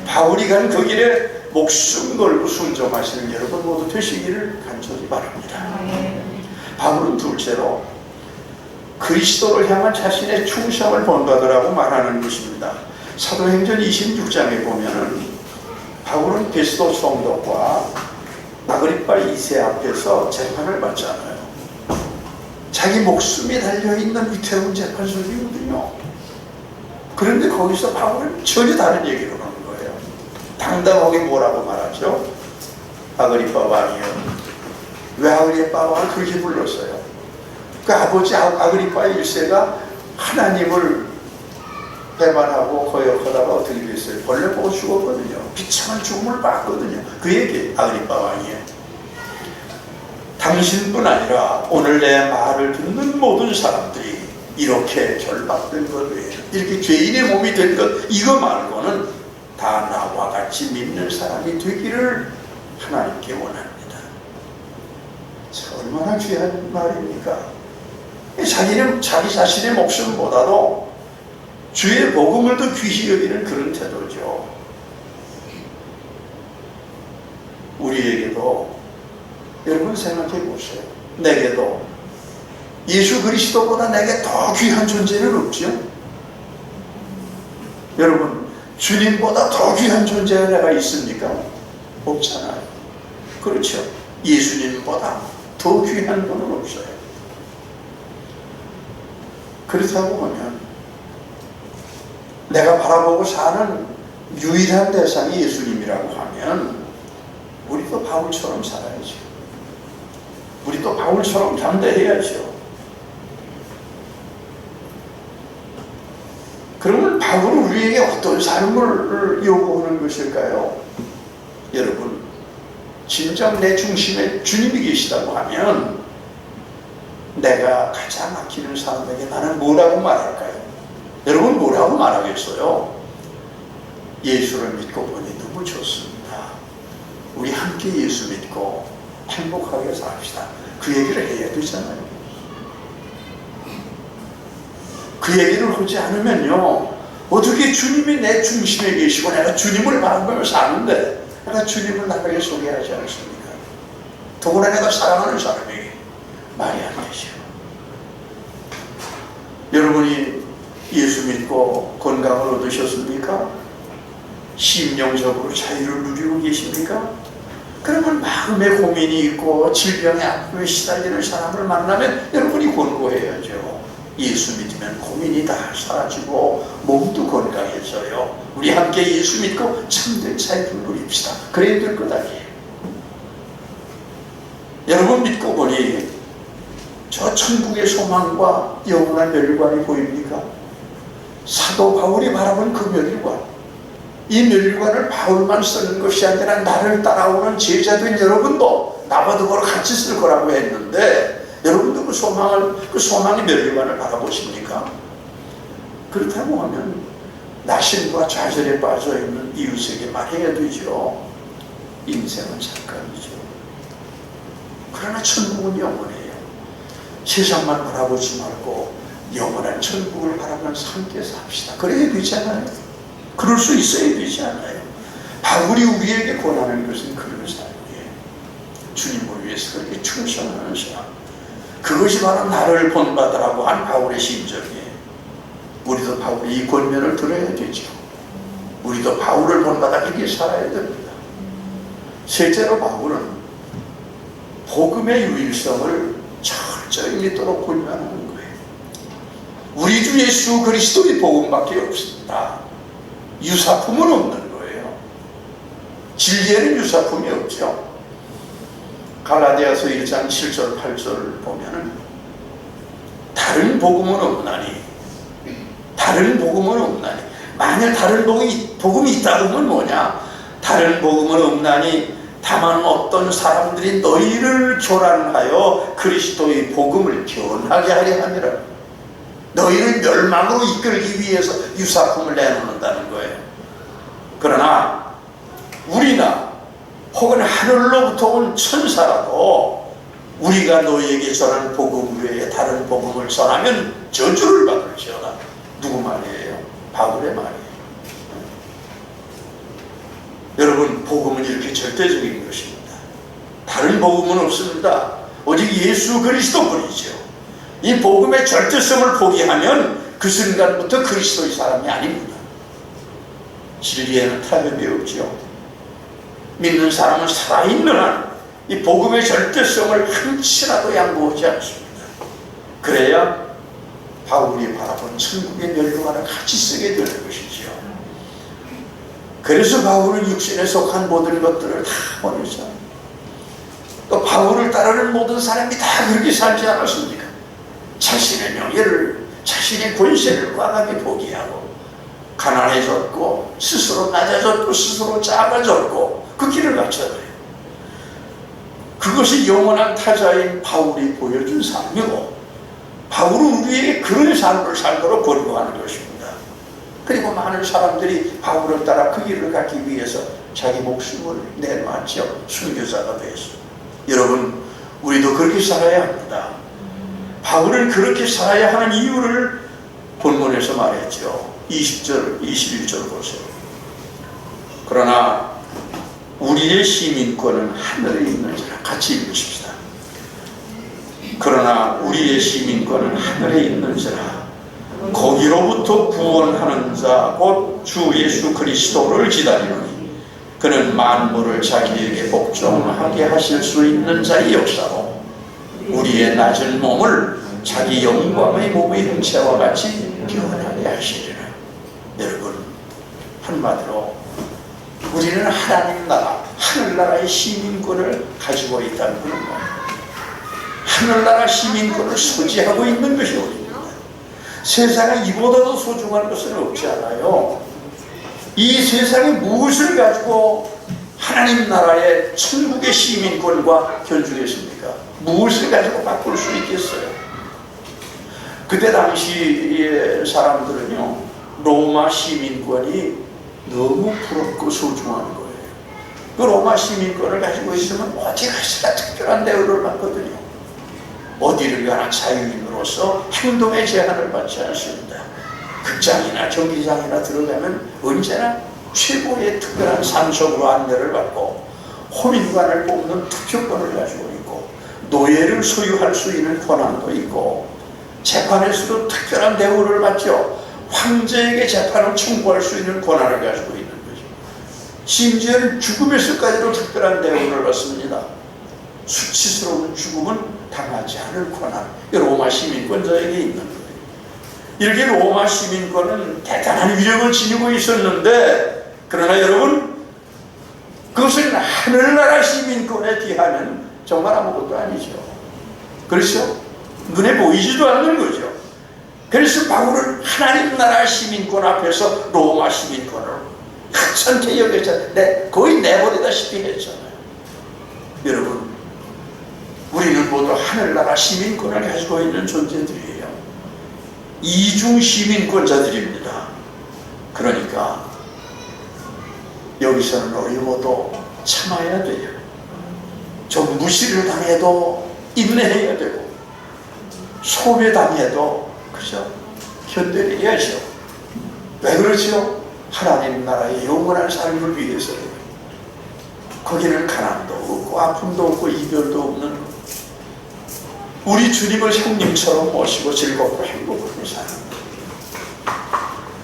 바울이 간 그 길에 목숨 걸고 순종하시는 여러분 모두 되시기를 간절히 바랍니다. 바울은 둘째로 그리스도를 향한 자신의 충성을 본받으라고 말하는 것입니다. 사도행전 26장에 보면은 바울은 베스도 총독과 아그리파 2세 앞에서 재판을 받잖아요. 자기 목숨이 달려있는 위태로운 재판 속이거든요. 그런데 거기서 바울은 전혀 다른 얘기를 하는 거예요. 당당하게 뭐라고 말하죠? 아그리파 왕이요. 왜 아그리파 왕을 그렇게 불렀어요? 그 아버지 아그리파 1세가 하나님을 배반하고 거역하다가 어떻게 됐어요? 벌레 보고 죽었거든요. 비참한 죽음을 봤거든요. 그 얘기 아그리파 왕이에요. 당신뿐 아니라 오늘 내 말을 듣는 모든 사람들이 이렇게 결박된 거예요. 이렇게 죄인의 몸이 된 것, 이거 말고는 다 나와 같이 믿는 사람이 되기를 하나님께 원합니다. 얼마나 귀한 말입니까? 자기는 자기 자신의 목숨보다도 주의 복음을 더 귀히 여기는 그런 태도죠. 우리에게도 여러분 생각해 보세요. 내게도 예수 그리스도보다 내게 더 귀한 존재는 없죠? 여러분, 주님보다 더 귀한 존재가 내가 있습니까? 없잖아요. 그렇죠? 예수님보다 더 귀한 분은 없어요. 그렇다고 보면 내가 바라보고 사는 유일한 대상이 예수님이라고 하면 우리도 바울처럼 살아야죠. 우리도 바울처럼 담대해야죠. 그러면 바울은 우리에게 어떤 삶을 요구하는 것일까요? 여러분, 진정 내 중심에 주님이 계시다고 하면 내가 가장 아끼는 사람에게 나는 뭐라고 말할까요? 여러분, 뭐라고 말하겠어요? 예수를 믿고 보니 너무 좋습니다. 우리 함께 예수 믿고 행복하게 삽시다. 그 얘기를 해야 되잖아요. 그 얘기를 하지 않으면요, 어떻게 주님이 내 중심에 계시고 내가 주님을 바라보며 사는데 내가 주님을 나에게 소개하지 않습니까? 더구나 내가 사랑하는 사람에게 말이 안 되죠. 여러분이 예수 믿고 건강을 얻으셨습니까? 심령적으로 자유를 누리고 계십니까? 그러면 마음에 고민이 있고 질병의 아픔에 시달리는 사람을 만나면 여러분이 권고해야죠. 예수 믿으면 고민이 다 사라지고 몸도 건강해져요. 우리 함께 예수 믿고 참된 자유를 누립시다. 그래야 될 것 아니에요. 여러분 믿고 보니 저 천국의 소망과 영원한 멸관이 보입니까? 사도 바울이 바라본 그 멸관, 이 멸관을 바울만 쓰는 것이 아니라 나를 따라오는 제자된 여러분도 나와 더불어 같이 쓸 거라고 했는데 여러분도 그 소망의 멸관을 바라보십니까? 그렇다고 하면 낙심과 좌절에 빠져있는 이웃에게 말해야 되죠. 인생은 잠깐이죠. 그러나 천국은 영원해요. 세상만 바라보지 말고 영원한 천국을 바라보면서 함께 삽시다. 그래야 되잖아요. 그럴 수 있어야 되지 않아요? 바울이 우리에게 권하는 것은 그런 삶이에요. 주님을 위해서 그렇게 충성하는 삶. 그것이 바로 나를 본받으라고 한 바울의 심정이에요. 우리도 바울의 이 권면을 들어야 되죠. 우리도 바울을 본받아 그렇게 살아야 됩니다. 실제로 바울은 복음의 유일성을 철저히 믿도록 권면하는 거예요. 우리 주 예수 그리스도의 복음밖에 없습니다. 유사품은 없는 거예요. 진리에는 유사품이 없죠. 갈라디아서 1장 7절 8절을 보면은 다른 복음은 없나니 만약 다른 복음이 있다고 하면 뭐냐? 다른 복음은 없나니 다만 어떤 사람들이 너희를 교란하여 그리스도의 복음을 변하게 하려 함이라. 너희를 멸망으로 이끌기 위해서 유사품을 내놓는다는 거예요. 그러나 우리나 혹은 하늘로부터 온 천사라도 우리가 너희에게 전한 복음 외에 다른 복음을 전하면 저주를 받을지어다. 누구 말이에요? 바울의 말이에요. 여러분, 복음은 이렇게 절대적인 것입니다. 다른 복음은 없습니다. 오직 예수 그리스도뿐이죠. 이 복음의 절대성을 포기하면 그 순간부터 그리스도의 사람이 아닙니다. 진리에는 타협이 없죠. 믿는 사람은 살아있는 한 이 복음의 절대성을 한치라도 양보하지 않습니다. 그래야 바울이 바라본 천국의 멸관을 같이 쓰게 되는 것이죠. 그래서 바울은 육신에 속한 모든 것들을 다 버리죠. 또 바울을 따르는 모든 사람이 다 그렇게 살지 않았습니까? 자신의 명예를, 자신의 권세를 과감히 포기하고 가난해졌고 스스로 낮아졌고 스스로 작아졌고 그 길을 갔잖아요. 그것이 영원한 타자인 바울이 보여준 삶이고 바울은 우리에게 그런 삶을 살도록 권고하는 것입니다. 그리고 많은 사람들이 바울을 따라 그 길을 가기 위해서 자기 목숨을 내놓았죠. 순교자가 되어서. 여러분, 우리도 그렇게 살아야 합니다. 바울은 그렇게 살아야 하는 이유를 본문에서 말했죠. 20절, 21절 보세요. 그러나 우리의 시민권은 하늘에 있는 자라. 같이 읽으십시다. 그러나 우리의 시민권은 하늘에 있는 자라. 거기로부터 구원하는 자 곧 주 예수 그리스도를 기다리노니 그는 만물을 자기에게 복종하게 하실 수 있는 자의 역사로 우리의 낮은 몸을 자기 영광의 몸의 형체와 같이 변하게 하시리라. 여러분, 한마디로 우리는 하나님 나라, 하늘나라의 시민권을 가지고 있다는 거예요. 하늘나라 시민권을 소지하고 있는 것이 우리입니다. 세상에 이보다도 소중한 것은 없지 않아요. 이 세상에 무엇을 가지고 하나님 나라의 천국의 시민권과 견주겠습니까? 무엇을 가지고 바꿀 수 있겠어요? 그때 당시의 사람들은요, 로마 시민권이 너무 부럽고 소중한 거예요. 그 로마 시민권을 가지고 있으면 어디가서나 특별한 대우를 받거든요. 어디를 가나 자유인으로서 행동의 제한을 받지 않습니다. 극장이나 경기장이나 들어가면 언제나 최고의 특별한 상석으로 안내를 받고, 호민관을 뽑는 투표권을 가지고 있고, 노예를 소유할 수 있는 권한도 있고, 재판에서도 특별한 대우를 받죠. 황제에게 재판을 청구할 수 있는 권한을 가지고 있는 거죠. 심지어는 죽음에서까지도 특별한 대우를 받습니다. 수치스러운 죽음은 당하지 않을 권한, 로마 시민권자에게 있는 거예요. 이렇게 로마 시민권은 대단한 위력을 지니고 있었는데, 그러나 여러분, 그것은 하늘나라 시민권에 비하면 정말 아무것도 아니죠. 그렇죠? 눈에 보이지도 않는 거죠. 그래서 바울은 하나님 나라 시민권 앞에서 로마 시민권을 하찮게 여겼잖아요. 거의 내버리다시피 했잖아요. 여러분, 우리는 모두 하늘나라 시민권을 가지고 있는 존재들이에요. 이중 시민권자들입니다. 그러니까 여기서는 우리 모두 참아야 돼요. 좀 무시를 당해도 인내해야 되고, 소외당해도 그죠? 견뎌내야죠. 왜 그렇죠? 하나님 나라의 영원한 삶을 위해서요. 거기는 가난도 없고 아픔도 없고 이별도 없는, 우리 주님을 형님처럼 모시고 즐겁고 행복하게 사는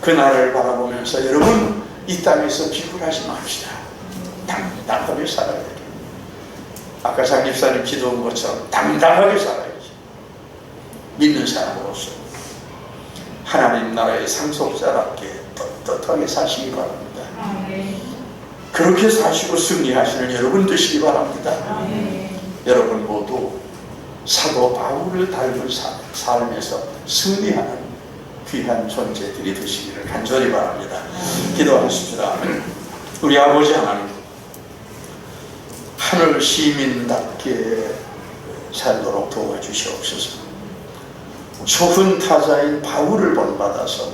그날을 바라보면서 여러분, 이 땅에서 비굴하지 맙시다. 당당하게 살아야 돼요. 아까 장집사님 기도한 것처럼 당당하게 살아야지. 믿는 사람으로서 하나님 나라의 상속자답게 떳떳하게 사시기 바랍니다. 그렇게 사시고 승리하시는 여러분 되시기 바랍니다. 여러분 모두 사도 바울을 닮은 삶에서 승리하는 귀한 존재들이 되시기를 간절히 바랍니다. 기도하십시다. 우리 아버지 하나님, 하늘 시민답게 살도록 도와주시옵소서. 좁은 타자인 바울을 본받아서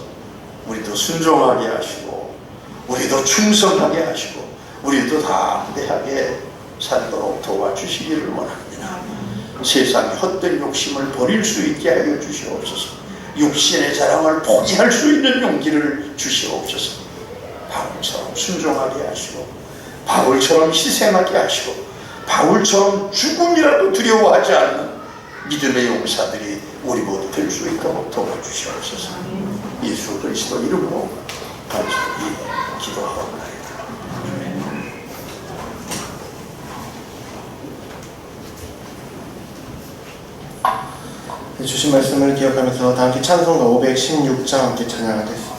우리도 순종하게 하시고, 우리도 충성하게 하시고, 우리도 담대하게 살도록 도와주시기를 원합니다. 세상의 헛된 욕심을 버릴 수 있게 하여 주시옵소서. 육신의 자랑을 포기할 수 있는 용기를 주시옵소서. 바울처럼 순종하게 하시고, 바울처럼 희생하게 하시고, 바울처럼 죽음이라도 두려워하지 않는 믿음의 용사들이 우리 모두 될 수 있도록 도와주시옵소서. 예수 그리스도 이름으로 간절히 기도하옵나이다. 주신 말씀을 기억하면서 다 함께 찬송가 516장 함께 찬양하겠습니다.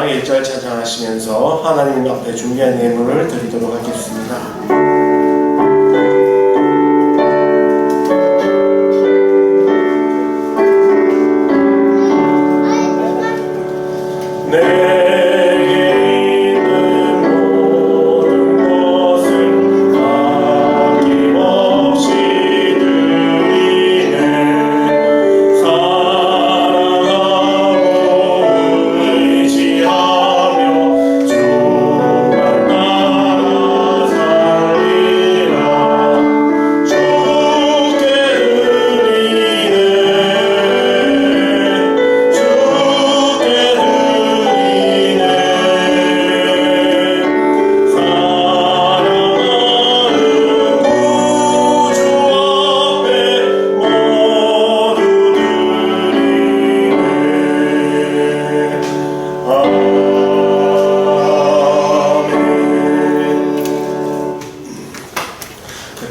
찬양 1절 찬양하시면서 하나님 앞에 준비한 예물을 드리도록 하겠습니다.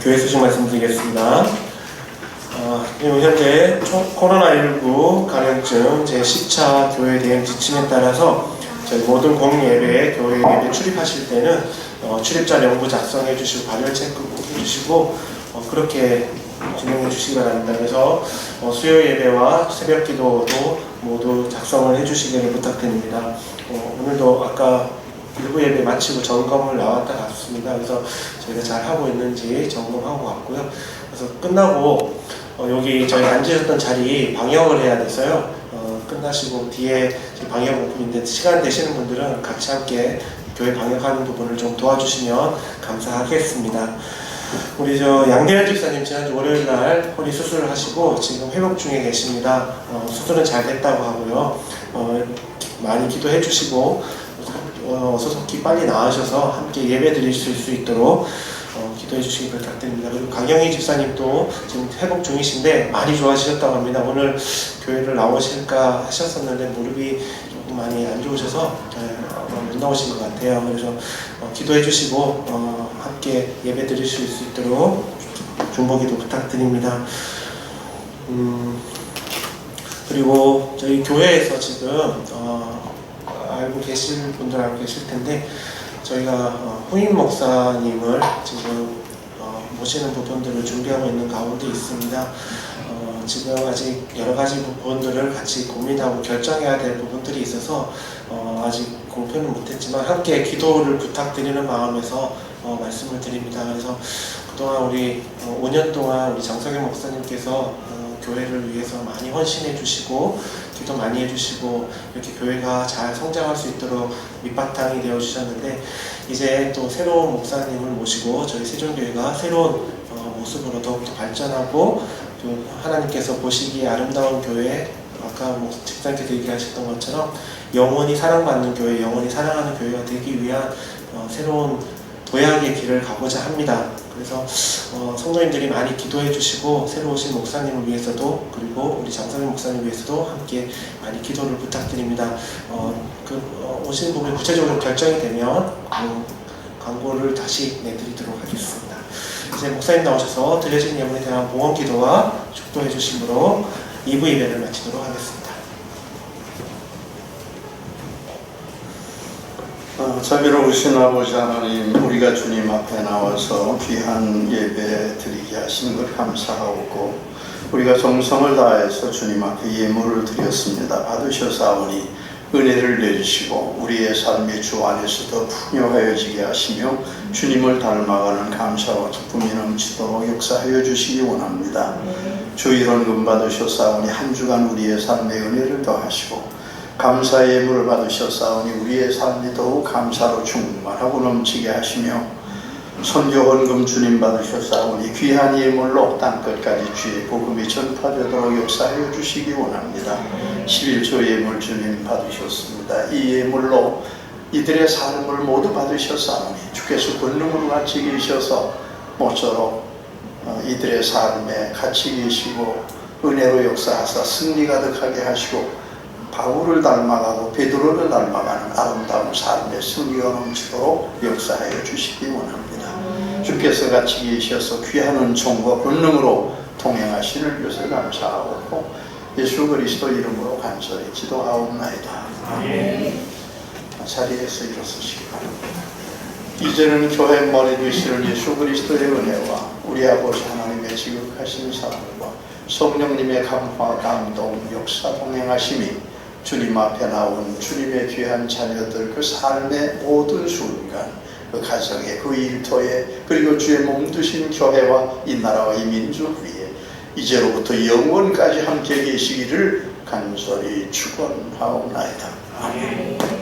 교회 소식 말씀드리겠습니다. 현재 코로나19 감염증 제10차 교회 대응 지침에 따라서 저희 모든 공예배, 교회 예배 출입하실 때는 출입자 명부 작성해 주시고 발열 체크 해 주시고 그렇게 진행해 주시기 바랍니다. 그래서 수요 예배와 새벽 기도도 모두 작성을 해 주시기를 부탁드립니다. 오늘도 아까 일부 예배 마치고 점검을 나왔다 갔습니다. 그래서 저희가 잘 하고 있는지 점검하고 왔고요. 그래서 끝나고 여기 저희 앉으셨던 자리 방역을 해야 돼서요. 끝나시고 뒤에 방역 부분인데 시간 되시는 분들은 같이 함께 교회 방역하는 부분을 좀 도와주시면 감사하겠습니다. 우리 양대현 집사님 지난주 월요일날 허리 수술을 하시고 지금 회복 중에 계십니다. 수술은 잘 됐다고 하고요. 많이 기도해 주시고 어서속히 빨리 나으셔서 함께 예배 드리실 수 있도록 기도해 주시기 부탁드립니다. 그리고 강영희 집사님도 지금 회복 중이신데 많이 좋아지셨다고 합니다. 오늘 교회를 나오실까 하셨었는데 무릎이 조금 많이 안 좋으셔서 못 나오신 것 같아요. 그래서 기도해 주시고 함께 예배 드리실 수 있도록 중보기도 부탁드립니다. 그리고 저희 교회에서 지금 알고 계실 분들 알고 계실 텐데 저희가 후임 목사님을 지금 모시는 부분들을 준비하고 있는 가운데 있습니다. 지금 아직 여러 가지 부분들을 같이 고민하고 결정해야 될 부분들이 있어서 아직 공표는 못했지만 함께 기도를 부탁드리는 마음에서 말씀을 드립니다. 그래서 그동안 우리 5년 동안 우리 장성현 목사님께서 교회를 위해서 많이 헌신해 주시고 기도 많이 해주시고 이렇게 교회가 잘 성장할 수 있도록 밑바탕이 되어 주셨는데 이제 또 새로운 목사님을 모시고 저희 세종교회가 새로운 모습으로 더욱더 발전하고 또 하나님께서 보시기에 아름다운 교회, 아까 집사님께서 얘기하셨던 것처럼 영원히 사랑받는 교회, 영원히 사랑하는 교회가 되기 위한 새로운 도약의 길을 가고자 합니다. 그래서 성도님들이 많이 기도해 주시고 새로 오신 목사님을 위해서도 그리고 우리 장성현 목사님 위해서도 함께 많이 기도를 부탁드립니다. 오신 부분이 구체적으로 결정이 되면 광고를 다시 내드리도록 하겠습니다. 이제 목사님 나오셔서 드려진 예물에 대한 봉헌 기도와 축도해 주심으로 2부 예배를 마치도록 하겠습니다. 자비로우신 아버지 하나님, 우리가 주님 앞에 나와서 귀한 예배 드리게 하신 것 감사하고 우리가 정성을 다해서 주님 앞에 예물을 드렸습니다. 받으셔사오니 은혜를 내리시고 우리의 삶이 주 안에서도 풍요하여지게 하시며 주님을 닮아가는 감사와 기쁨이 넘치도록 역사하여 주시기 원합니다. 주 이런 금 받으셔사오니 한 주간 우리의 삶에 은혜를 더하시고 감사의 예물을 받으셨사오니 우리의 삶이 더욱 감사로 충만하고 넘치게 하시며 선교 헌금 주님 받으셨사오니 귀한 예물로 땅끝까지 주의 복음이 전파되도록 역사하여 주시기 원합니다. 11조 예물 주님 받으셨습니다. 이 예물로 이들의 삶을 모두 받으셨사오니 주께서 권능으로 같이 계셔서 모쪼록 이들의 삶에 같이 계시고 은혜로 역사하사 승리 가득하게 하시고 바울을 닮아가고 베드로를 닮아가는 아름다운 삶의 승리가 넘치도록 역사하여 주시기 원합니다. 주께서 같이 계셔서 귀한 은총과 권능으로 동행하시는 것을 감사하고 예수 그리스도 이름으로 간절히 기도하옵나이다. 아멘. 자리에서 일어서시기 바랍니다. 이제는 교회 머리 되시는 예수 그리스도의 은혜와 우리 아버지 하나님의 지극하신 사랑과 성령님의 감화 감동 역사 동행하심이 주님 앞에 나온 주님의 귀한 자녀들 그 삶의 모든 순간 그 가정에 그 일터에 그리고 주의 몸 드신 교회와 이 나라와 이 민족 위에 이제로부터 영원까지 함께 계시기를 간절히 축원하옵나이다. 아멘.